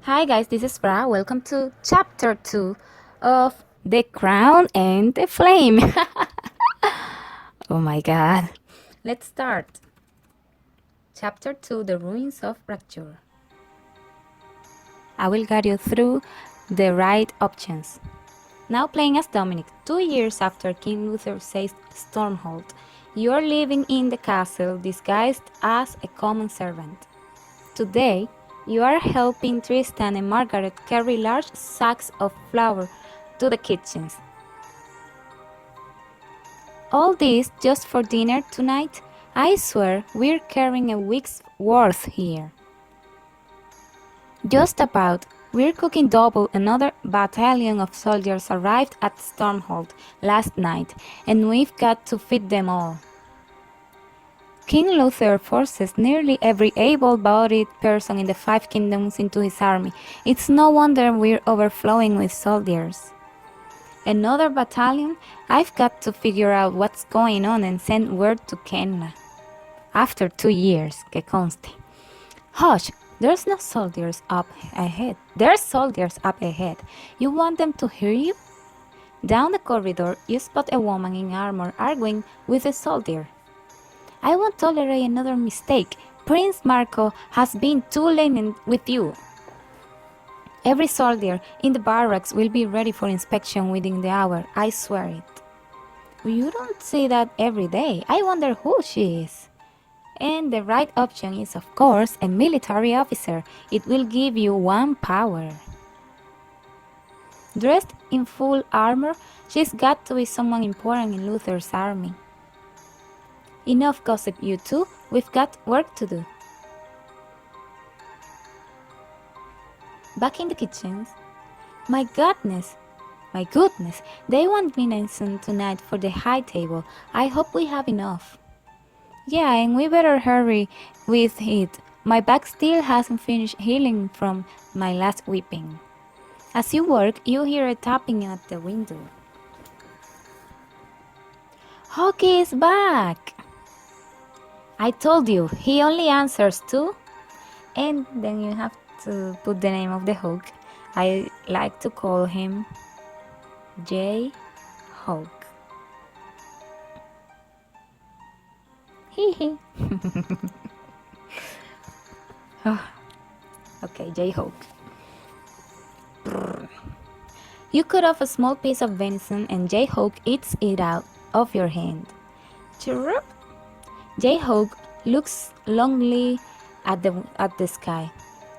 Hi guys, this is Bra. Welcome to chapter 2 of The Crown and the Flame. Oh my god. Let's start. Chapter 2, The Ruins of Rajkur. I will guide you through the right options. Now playing as Dominic, 2 years after King Luther says Stormhold. You are living in the castle disguised as a common servant. Today, you are helping Tristan and Margaret carry large sacks of flour to the kitchens. All this just for dinner tonight? I swear we're carrying a week's worth here. Just about. We're cooking double. Another battalion of soldiers arrived at Stormhold last night, and we've got to feed them all. King Luther forces nearly every able-bodied person in the Five Kingdoms into his army. It's no wonder we're overflowing with soldiers. Another battalion? I've got to figure out what's going on and send word to Kenna. After 2 years, que conste. Hush! There's no soldiers up ahead. There's soldiers up ahead. You want them to hear you? Down the corridor, you spot a woman in armor arguing with a soldier. I won't tolerate another mistake. Prince Marco has been too lenient with you. Every soldier in the barracks will be ready for inspection within the hour, I swear it. You don't say that every day. I wonder who she is. And the right option is, of course, a military officer. It will give you one power. Dressed in full armor, she's got to be someone important in Luther's army. Enough gossip, you two. We've got work to do. Back in the kitchens. My goodness, they want venison tonight for the high table. I hope we have enough. Yeah, and we better hurry with it. My back still hasn't finished healing from my last whipping. As you work, you hear a tapping at the window. Hockey is back! I told you, he only answers two. And then you have to put the name of the Hawk. I like to call him J. Hawk. Hee. Oh, okay, J. Hawk. You cut off a small piece of venison and J. Hawk eats it out of your hand. Chirrup. J. Hawk looks longingly at the sky.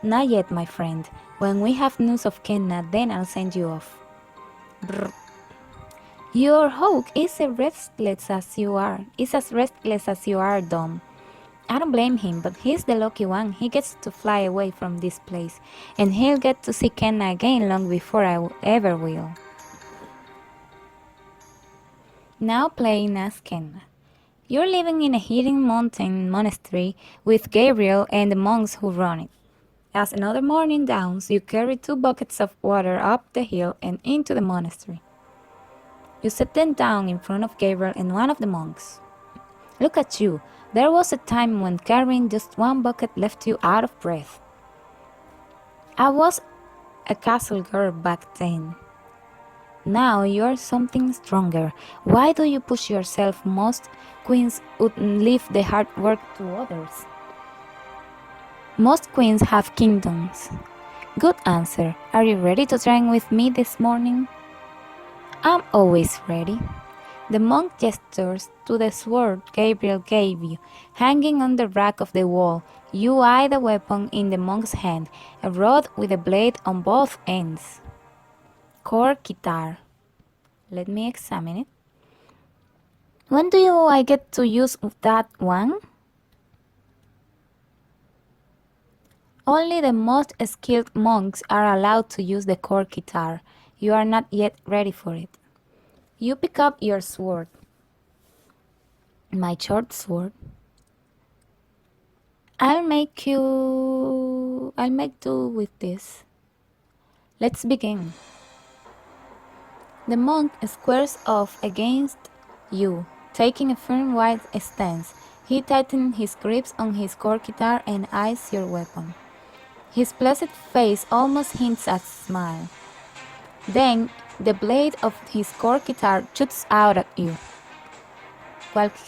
Not yet, my friend. When we have news of Kenna, then I'll send you off. Brr. Your Hawk is as restless as you are, Dom. I don't blame him, but he's the lucky one. He gets to fly away from this place, and he'll get to see Kenna again long before I ever will. Now playing as Kenna. You're living in a hidden mountain monastery with Gabriel and the monks who run it. As another morning dawns, you carry 2 buckets of water up the hill and into the monastery. You set them down in front of Gabriel and one of the monks. Look at you. There was a time when carrying just 1 bucket left you out of breath. I was a castle girl back then. Now you're something stronger. Why do you push yourself? Most queens wouldn't leave the hard work to others. Most queens have kingdoms. Good answer. Are you ready to train with me this morning? I'm always ready. The monk gestures to the sword Gabriel gave you, hanging on the rack of the wall. You eye the weapon in the monk's hand, a rod with a blade on both ends. Core guitar. Let me examine it. When do I get to use that one? Only the most skilled monks are allowed to use the core guitar. You are not yet ready for it. You pick up your sword. My short sword. I'll make do with this. Let's begin. The monk squares off against you, taking a firm wide stance. He tightens his grips on his core guitar and eyes your weapon. His placid face almost hints at a smile. Then, the blade of his cork guitar shoots out at you.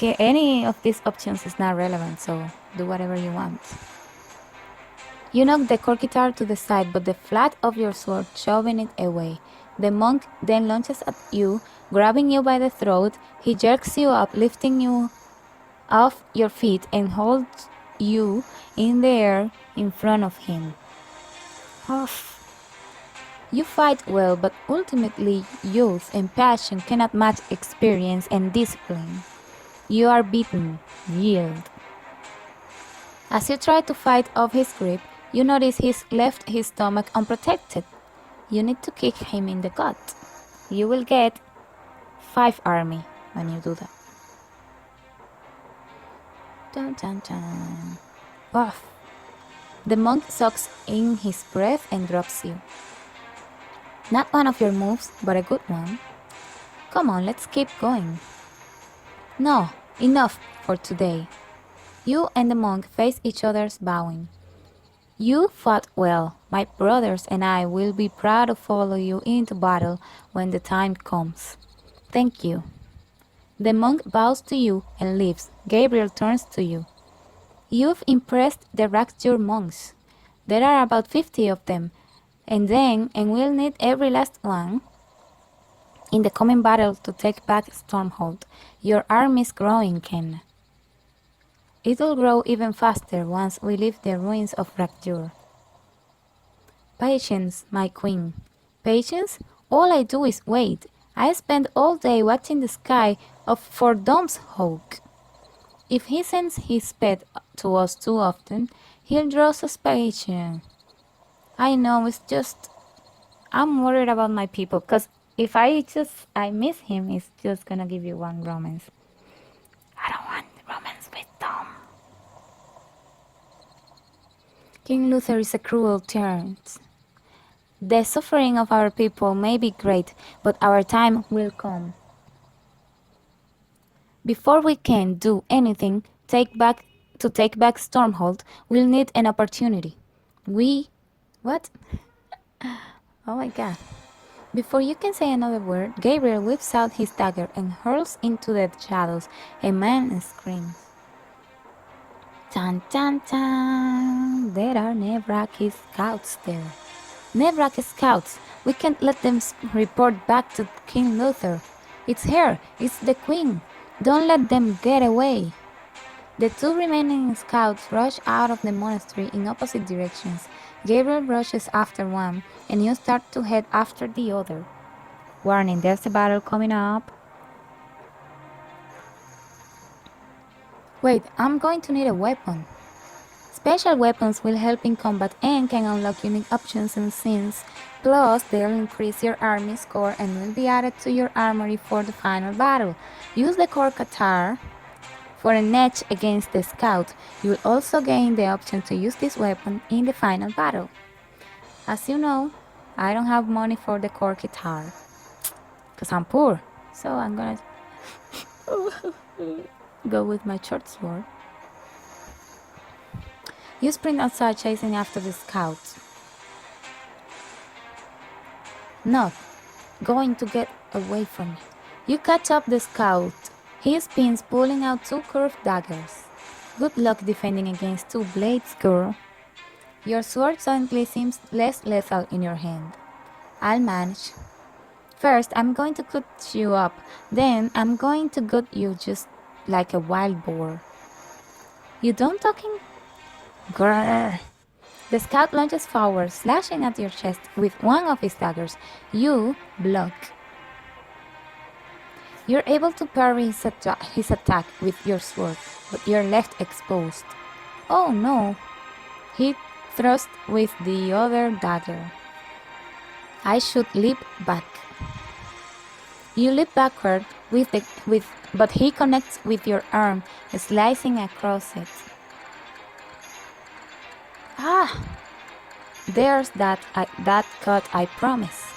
Any of these options is not relevant, so do whatever you want. You knock the cork guitar to the side, but the flat of your sword shoving it away. The monk then launches at you, grabbing you by the throat. He jerks you up, lifting you off your feet and holds you in the air in front of him. You fight well, but ultimately youth and passion cannot match experience and discipline. You are beaten. Yield. As you try to fight off his grip, you notice he's left his stomach unprotected. You need to kick him in the gut. You will get 5 army when you do that. Dun, dun, dun. Off. The monk sucks in his breath and drops you. Not one of your moves, but a good one. Come on, let's keep going. No, enough for today. You and the monk face each other's bowing. You fought well. My brothers and I will be proud to follow you into battle when the time comes. Thank you. The monk bows to you and leaves. Gabriel turns to you. You've impressed the Rajkur monks. There are about 50 of them, and we'll need every last one in the coming battle to take back Stormhold. Your army's growing, Ken. It'll grow even faster once we leave the ruins of Rajkur. Patience, my queen. Patience? All I do is wait. I spend all day watching the sky for Domshoek. If he sends his pet to us too often, he'll draw suspicion. I know, it's just... I'm worried about my people, because if I miss him, it's just gonna give you one romance. I don't want romance with Tom. King Luther is a cruel tyrant. The suffering of our people may be great, but our time will come. Before we can do anything to take back Stormhold, we'll need an opportunity. What? Oh my god. Before you can say another word, Gabriel whips out his dagger and hurls into the shadows. A man screams. Tan tan tan! There are Nevraki scouts there. Nevraki scouts! We can't let them report back to King Luther. It's her! It's the queen! Don't let them get away! The 2 remaining scouts rush out of the monastery in opposite directions. Gabriel rushes after one, and you start to head after the other. Warning, there's a battle coming up. Wait, I'm going to need a weapon. Special weapons will help in combat and can unlock unique options and scenes. Plus, they'll increase your army score and will be added to your armory for the final battle. Use the cork guitar for an edge against the scout. You will also gain the option to use this weapon in the final battle. As you know, I don't have money for the cork guitar, because I'm poor, so I'm gonna go with my short sword. You sprint outside chasing after the scout. Not going to get away from me. You catch up the scout. He spins, pulling out 2 curved daggers. Good luck defending against 2 blades, girl. Your sword suddenly seems less lethal in your hand. I'll manage. First, I'm going to cut you up. Then, I'm going to gut you just like a wild boar. You done talking? Grrr. The scout lunges forward, slashing at your chest with one of his daggers. You block. You're able to parry his attack with your sword, but you're left exposed. Oh no! He thrusts with the other dagger. I should leap back. You leap backward but he connects with your arm, slicing across it. Ah! There's that cut, I promise.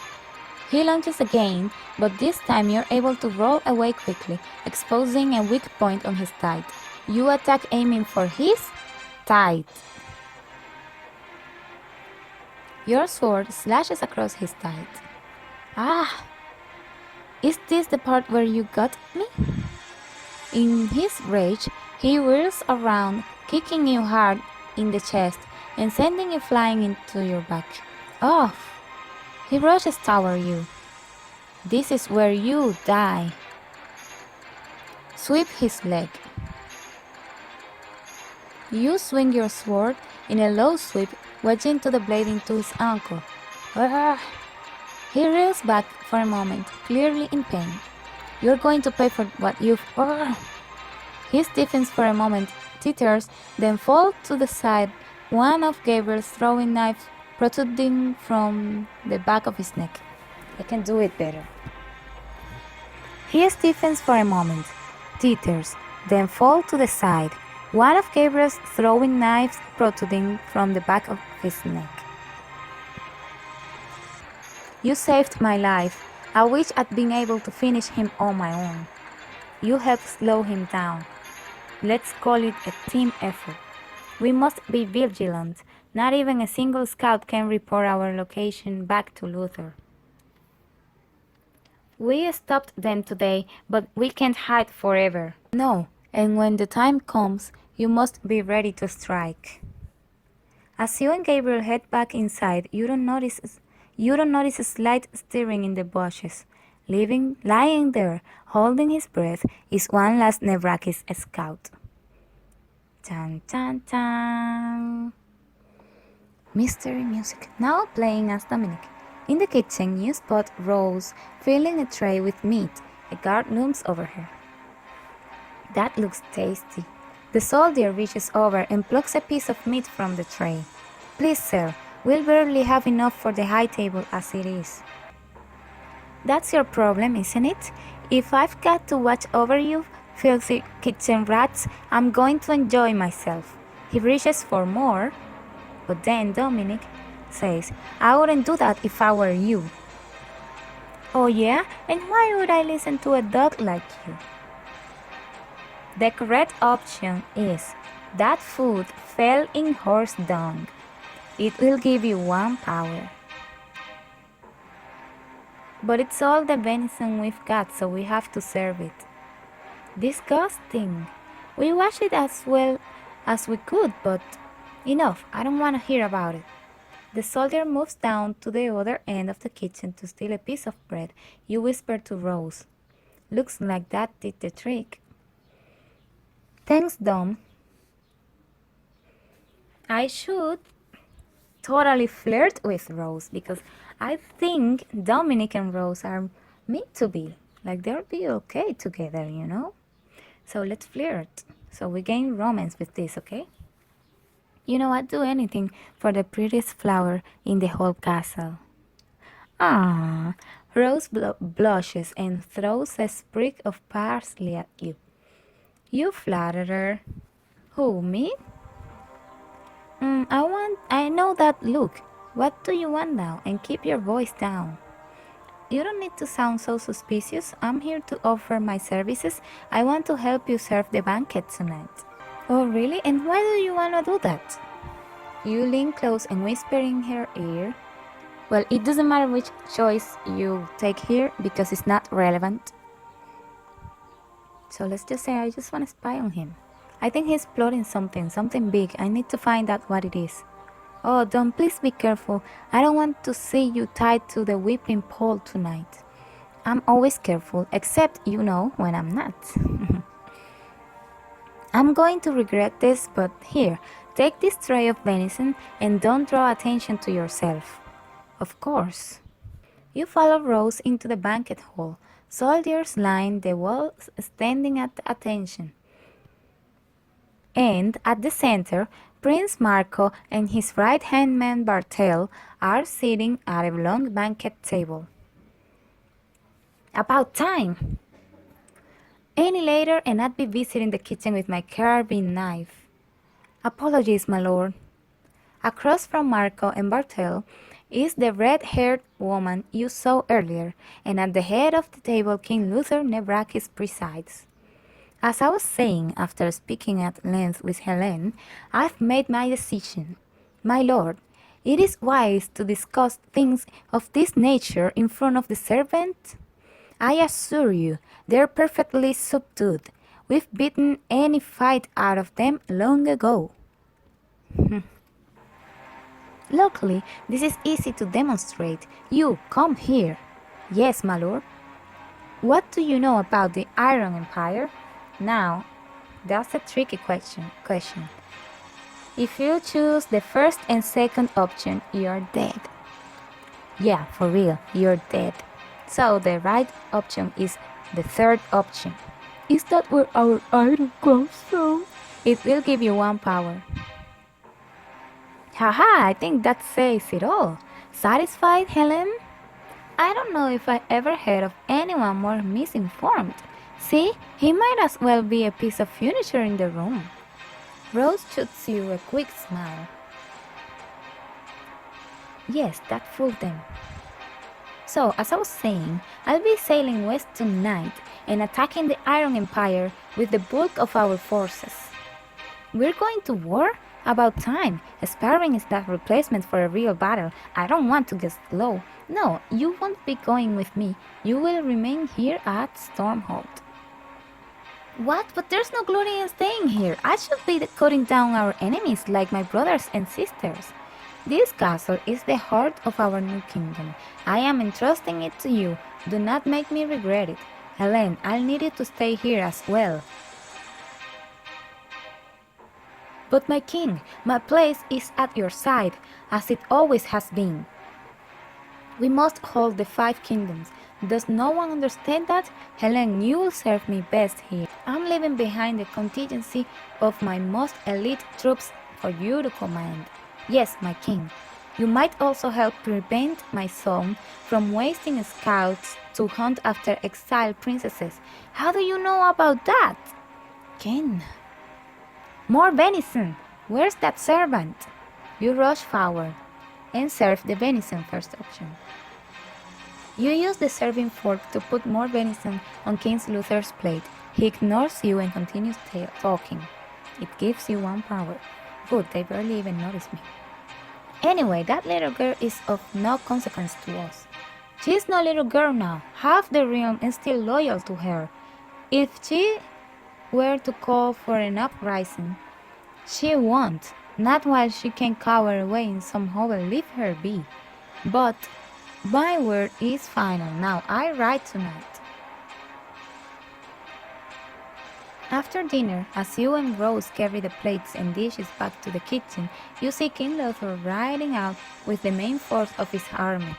He lunges again, but this time you're able to roll away quickly, exposing a weak point on his thigh. You attack aiming for his thigh. Your sword slashes across his thigh. Ah! Is this the part where you got me? In his rage, he whirls around, kicking you hard in the chest and sending you flying into your back. Off! He rushes toward you. This is where you die. Sweep his leg. You swing your sword in a low sweep, wedging the blade into his ankle. Ah! He reels back for a moment, clearly in pain. You're going to pay for what you've... He stiffens for a moment, titters, then falls to the side, one of Gabriel's throwing knives protruding from the back of his neck. I can do it better. He stiffens for a moment, titters, then falls to the side, one of Gabriel's throwing knives protruding from the back of his neck. You saved my life. I wish I'd been able to finish him on my own. You helped slow him down. Let's call it a team effort. We must be vigilant. Not even a single scout can report our location back to Luther. We stopped them today, but we can't hide forever. No, and when the time comes, you must be ready to strike. As you and Gabriel head back inside, you don't notice a slight stirring in the bushes. Lying there, holding his breath, is one last Nevrakis scout. Tan tan tan. Mystery music now playing as Dominic. In the kitchen, you spot Rose filling a tray with meat. A guard looms over her. That looks tasty. The soldier reaches over and plucks a piece of meat from the tray. Please, sir, we'll barely have enough for the high table as it is. That's your problem, isn't it? If I've got to watch over you filthy kitchen rats, I'm going to enjoy myself. He reaches for more, but then Dominic says, I wouldn't do that if I were you. Oh yeah? And why would I listen to a dog like you? The correct option is that food fell in horse dung. It will give you 1 power. But it's all the venison we've got, so we have to serve it. Disgusting. We washed it as well as we could, but enough. I don't want to hear about it. The soldier moves down to the other end of the kitchen to steal a piece of bread. You whisper to Rose. Looks like that did the trick. Thanks, Dom. I should totally flirt with Rose because I think Dominic and Rose are meant to be. Like they'll be okay together, you know? So let's flirt. So we gain romance with this, okay? You know, I'd do anything for the prettiest flower in the whole castle. Ah, Rose blushes and throws a sprig of parsley at you. You flatterer. Who, me? I know that look. What do you want now? And keep your voice down. You don't need to sound so suspicious. I'm here to offer my services. I want to help you serve the banquet tonight. Oh, really? And why do you want to do that? You lean close and whisper in her ear. Well, it doesn't matter which choice you take here because it's not relevant. So let's just say I just want to spy on him. I think he's plotting something big. I need to find out what it is. Oh, Don, please be careful. I don't want to see you tied to the whipping pole tonight. I'm always careful, except, you know, when I'm not. I'm going to regret this, but here, take this tray of venison and don't draw attention to yourself. Of course. You follow Rose into the banquet hall. Soldiers line the walls, standing at attention. And at the center, Prince Marco and his right-hand man Bartel are sitting at a long banquet table. About time! Any later and I'd be visiting the kitchen with my carving knife. Apologies, my lord. Across from Marco and Bartel is the red-haired woman you saw earlier, and at the head of the table King Luther Nevrakis presides. As I was saying after speaking at length with Helene, I've made my decision. My lord, It is wise to discuss things of this nature in front of the servant. I assure you, they're perfectly subdued. We've beaten any fight out of them long ago. Luckily, this is easy to demonstrate. You, come here. Yes, my lord. What do you know about the Iron Empire? Now, that's a tricky question. If you choose the first and second option, you're dead. Yeah, for real, you're dead. So the right option is the third option. Is that where our iron comes from? It will give you 1 power. Haha, I think that says it all. Satisfied, Helen? I don't know if I ever heard of anyone more misinformed. See, he might as well be a piece of furniture in the room. Rose shoots you a quick smile. Yes, that fooled them. So, as I was saying, I'll be sailing west tonight and attacking the Iron Empire with the bulk of our forces. We're going to war? About time. Sparring is that replacement for a real battle. I don't want to get slow. No, you won't be going with me. You will remain here at Stormhold. What? But there's no glory in staying here. I should be cutting down our enemies like my brothers and sisters. This castle is the heart of our new kingdom. I am entrusting it to you. Do not make me regret it. Helene, I'll need you to stay here as well. But my king, my place is at your side, as it always has been. We must hold the 5 kingdoms. Does no one understand that? Helen, you will serve me best here. I'm leaving behind the contingency of my most elite troops for you to command. Yes, my king. You might also help prevent my son from wasting scouts to hunt after exiled princesses. How do you know about that? Ken. More venison! Where's that servant? You rush forward and serve the venison first option. You use the serving fork to put more venison on King Luther's plate. He ignores you and continues talking. It gives you 1 power. Good, they barely even notice me. Anyway, that little girl is of no consequence to us. She's no little girl now. Half the realm is still loyal to her. If she were to call for an uprising, she won't. Not while she can cower away in some hovel. Leave her be. But my word is final. Now I ride tonight. After dinner, as you and Rose carry the plates and dishes back to the kitchen, you see King Lothar riding out with the main force of his army.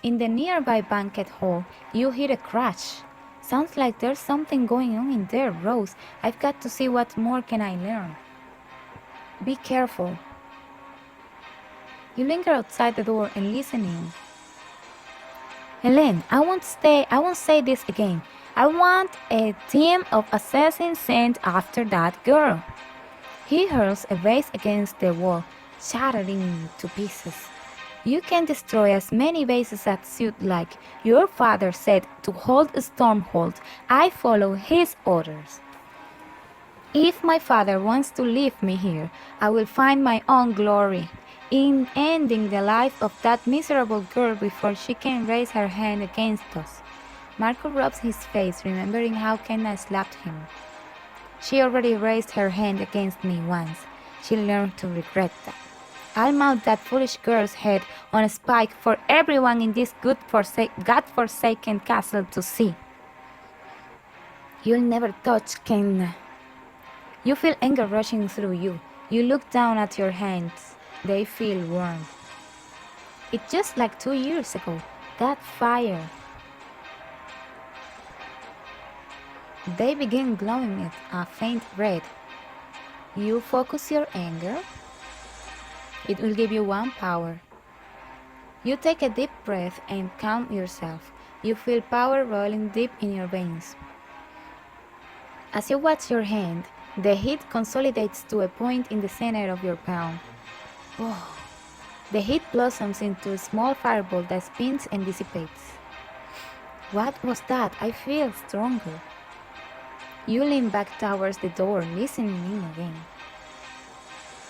In the nearby banquet hall, you hear a crash. Sounds like there's something going on in there, Rose. I've got to see what more can I learn. Be careful. You linger outside the door and listen in. Helene, I won't say this again. I want a team of assassins sent after that girl. He hurls a vase against the wall, shattering to pieces. You can destroy as many vases as you'd like. Your father said to hold Stormhold. I follow his orders. If my father wants to leave me here, I will find my own glory in ending the life of that miserable girl before she can raise her hand against us. Marco rubs his face, remembering how Kenna slapped him. She already raised her hand against me once. She learned to regret that. I'll mount that foolish girl's head on a spike for everyone in this God-forsaken castle to see. You'll never touch Kenna. You feel anger rushing through you. You look down at your hands. They feel warm. It's just like 2 years ago. That fire. They begin glowing with a faint red. You focus your anger. It will give you 1 power. You take a deep breath and calm yourself. You feel power rolling deep in your veins. As you watch your hand, the heat consolidates to a point in the center of your palm. Oh. The heat blossoms into a small fireball that spins and dissipates. What was that? I feel stronger. You lean back towards the door, listening in again.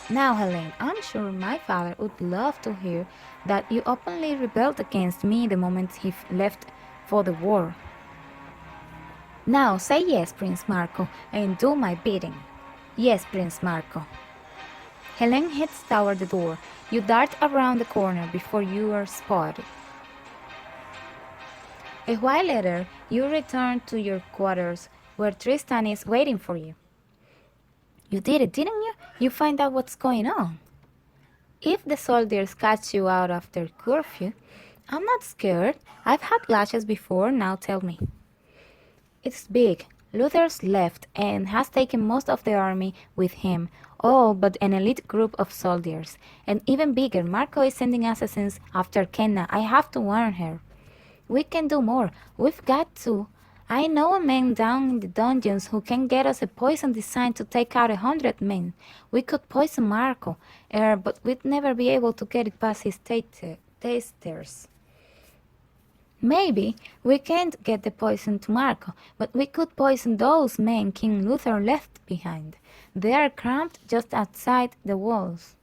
Now, Helene, I'm sure my father would love to hear that you openly rebelled against me the moment he left for the war. Now, say yes, Prince Marco, and do my bidding. Yes, Prince Marco. Helene heads toward the door. You dart around the corner before you are spotted. A while later, you return to your quarters, where Tristan is waiting for you. You did it, didn't you? You find out what's going on. If the soldiers catch you out after curfew, I'm not scared. I've had lashes before, now tell me. It's big. Luther's left and has taken most of the army with him, all but an elite group of soldiers. And even bigger, Marco is sending assassins after Kenna. I have to warn her. We can do more. We've got to. I know a man down in the dungeons who can get us a poison designed to take out 100 men. We could poison Marco, but we'd never be able to get it past his tasters. Maybe we can't get the poison to Marco, but we could poison those men King Luther left behind. They are camped just outside the walls.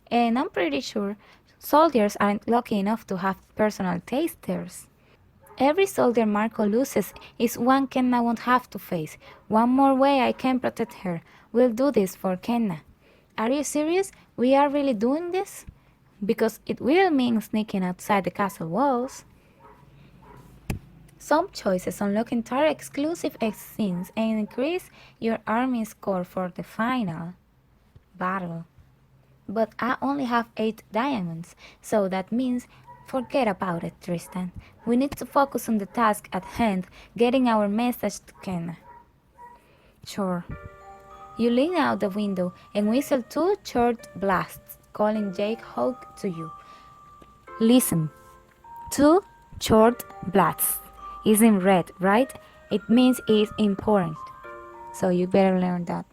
And I'm pretty sure soldiers aren't lucky enough to have personal tasters. Every soldier Marco loses is one Kenna won't have to face. One more way I can protect her. We'll do this for Kenna. Are you serious? We are really doing this? Because it will mean sneaking outside the castle walls. Some choices unlock entire exclusive scenes and increase your army score for the final battle. But I only have 8 diamonds, so that means forget about it, Tristan. We need to focus on the task at hand, getting our message to Kenna. Sure. You lean out the window and whistle 2 short blasts, calling Jake Hawk to you. Listen. 2 short blasts. Is in red, right? It means it's important. So you better learn that.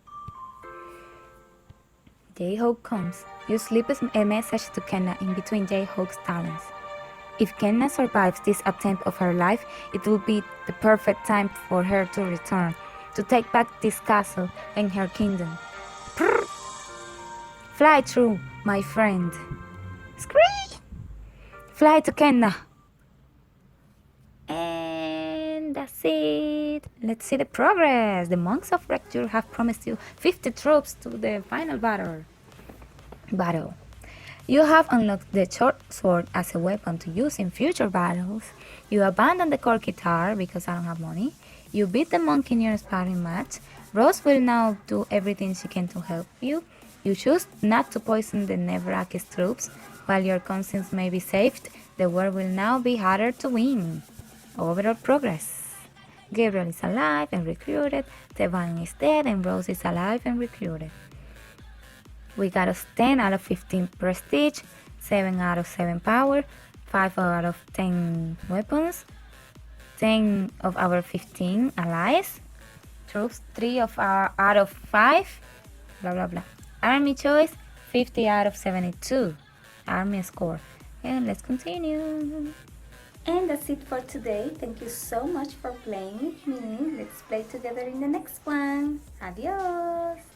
Jayhawk comes. You slip a message to Kenna in between Jayhawk's talons. If Kenna survives this attempt of her life, it will be the perfect time for her to return, to take back this castle and her kingdom. Prrr! Fly through, my friend. Scream! Fly to Kenna. And that's it. Let's see the progress. The monks of Rajkur have promised you 50 troops to the final battle. You have unlocked the short sword as a weapon to use in future battles. You abandon the core guitar because I don't have money. You beat the monk in your sparring match. Rose will now do everything she can to help you. You choose not to poison the Nevrakis troops. While your conscience may be saved, the war will now be harder to win. Overall progress. Gabriel is alive and recruited. Tevan is dead and Rose is alive and recruited. We got us 10 out of 15 prestige, 7 out of 7 power, 5 out of 10 weapons, 10 of our 15 allies, troops 3 out of 5, blah blah blah. Army choice 50 out of 72. Army score. And let's continue. And that's it for today. Thank you so much for playing with me. Let's play together in the next one. Adios!